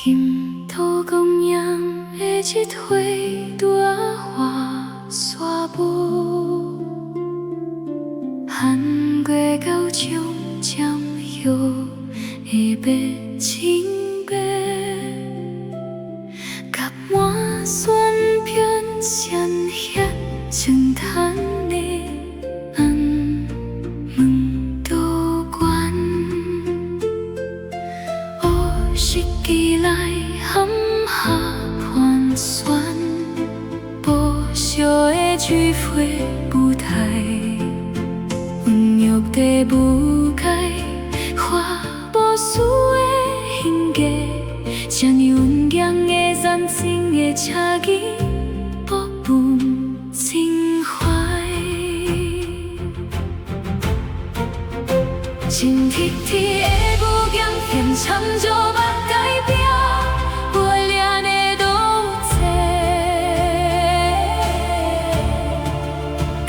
金土公羊的一花大花沙布，含过高中渐摇的白青白，甲满酸片鲜血正叹的暗门多关，黑色起来含下盘旋，不朽的聚会舞台，温柔的舞台，花无数的形架，这呢温强的zan情的车机，不分情怀。真铁铁的舞强，现场就目改变，我俩的都多，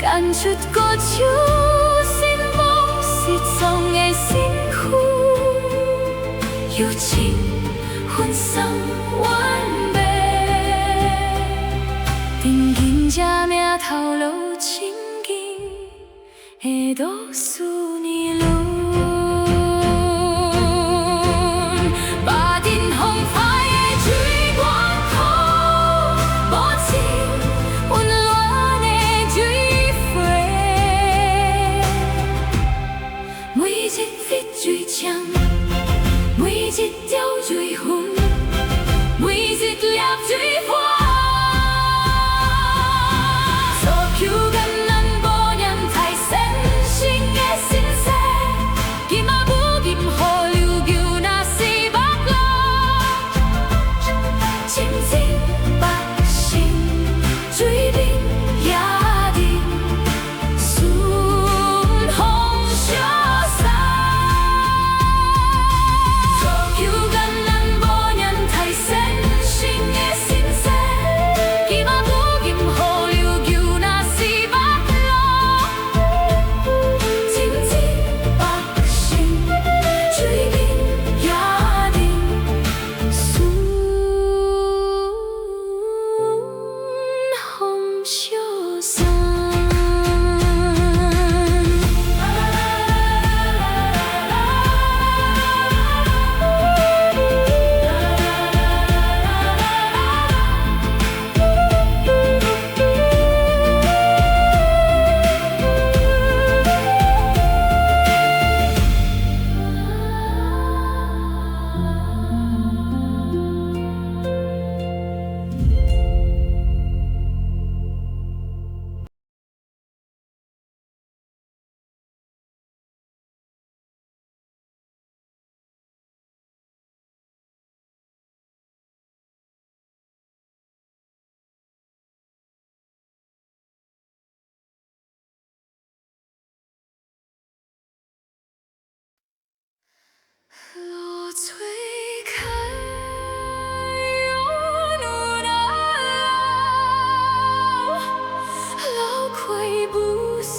干出歌手心梦是创的辛苦，友情分送完美，定金这名头路情景的都是你路。水枪，每一条水痕，每一粒水花。所求感恩无念太深深的心事，今仔无任何留求，若是目路，真情百姓水面也定顺风潇洒。路吹开，永远老开不下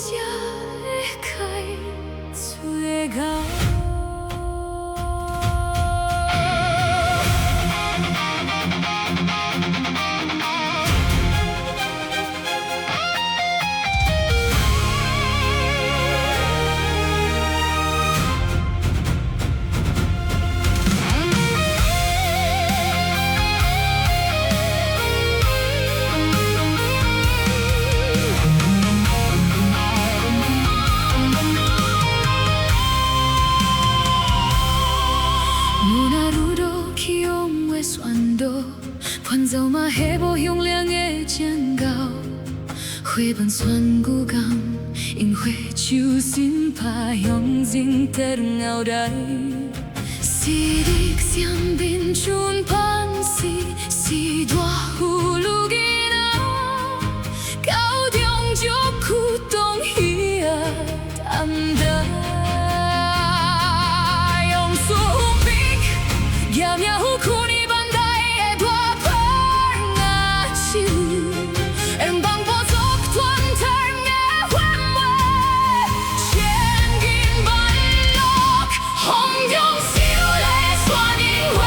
的开嘴角。伴奏嘛，迄无响亮的尖叫，花瓣酸骨感，樱花手心拍向人的脑袋。是你身边春盼是大葫芦囡仔，高中就驱动伊啊担待，用手臂夹苗苦你。红中烧的山林花。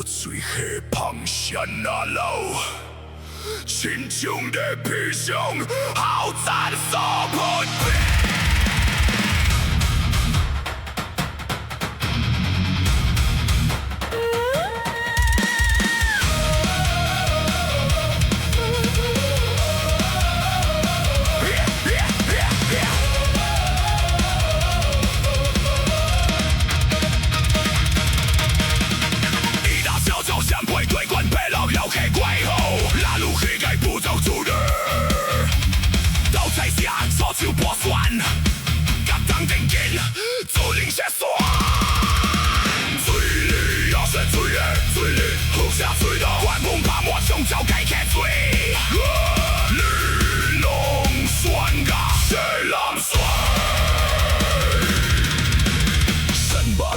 落水下旁山那路，亲像在披上好战所喷笔。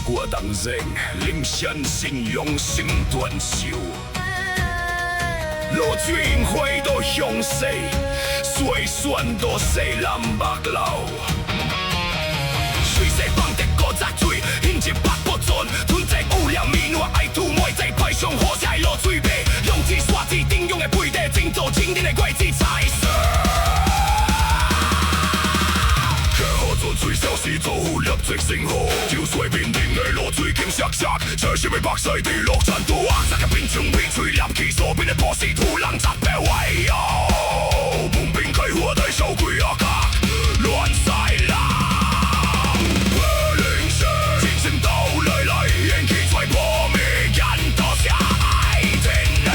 我当然领先信用成断手，路水因回到向西，水选到西南北流。水势放得高杂水，引一百不准，吞在污染米暖爱涂抹在派上火柴落水白，用纸刷子顶用的背地，真做青年的怪子彩色。水消失做好立即成河，潮水面顶的落水景色色，这是为白晒地落尘土啊！这个冰冲冰吹入去所变的波士土人杂白歪腰，门边开花带小鬼啊角，乱晒人。零星精神到来，演起在破灭，引导下爱情内。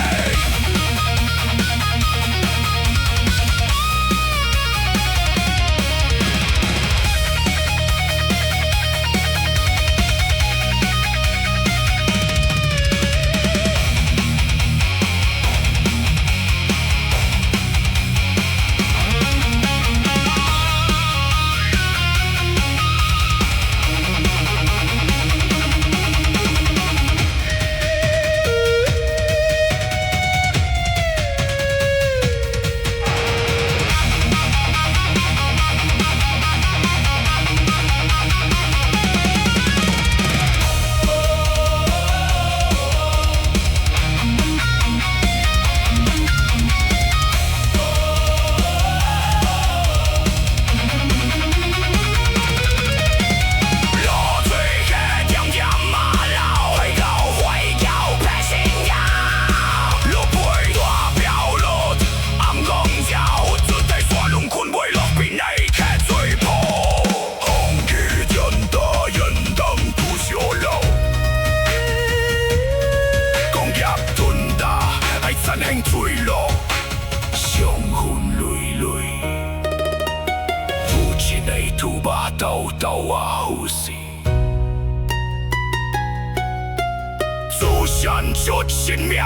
祖先出性命，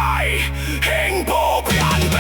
幸福变变。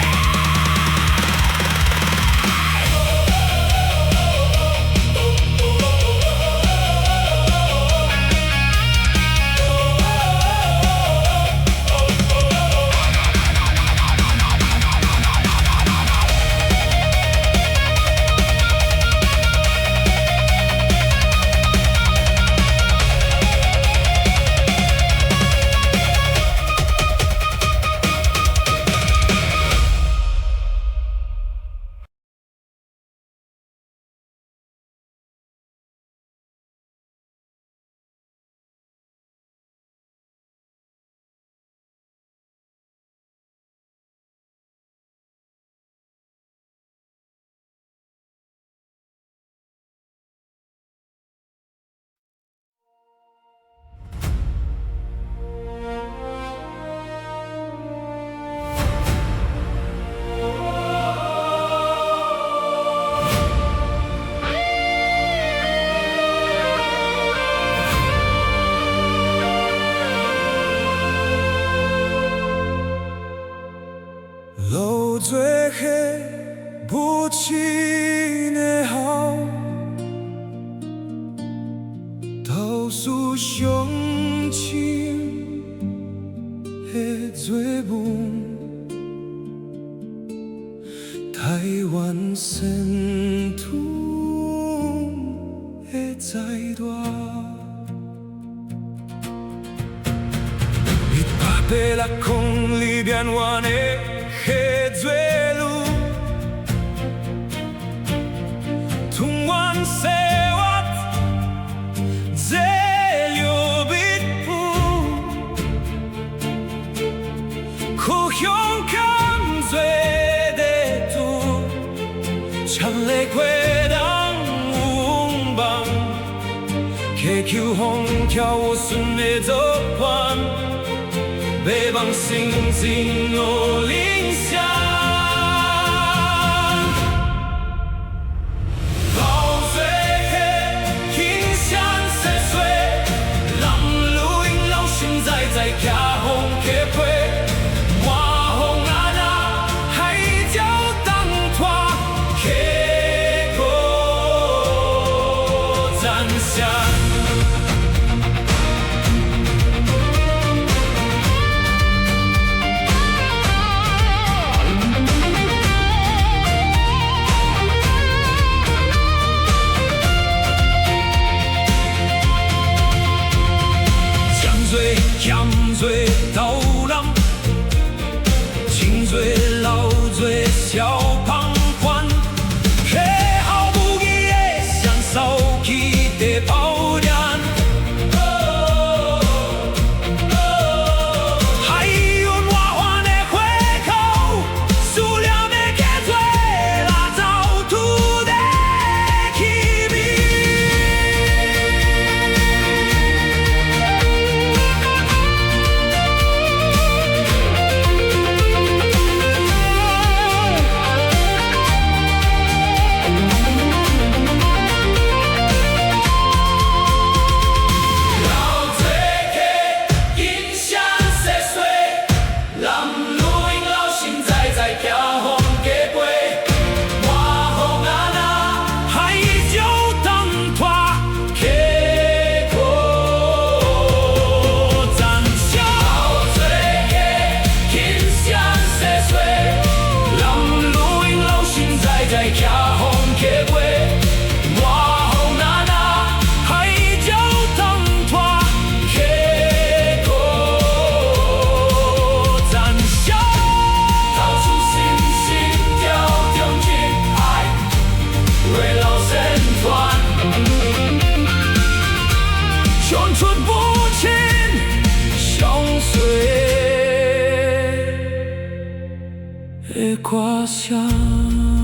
路做伙不亲的好，投诉相亲的做梦，台湾神土的财大，100被拉空里变换的黑水路，通往生活这流笔谱，故乡看最的路，唱来过当有梦，祈求风跳舞顺的做伴。北望心情有理想，流水的轻声细碎，人如因老心在骑风起飞，晚风啊那海鸟当拖，溪谷暂下。咸水头人，清水老水小旁观，黑好不义的享受起的泡点，还有我换的回口，数量的给嘴拉走土的气味。的歌声。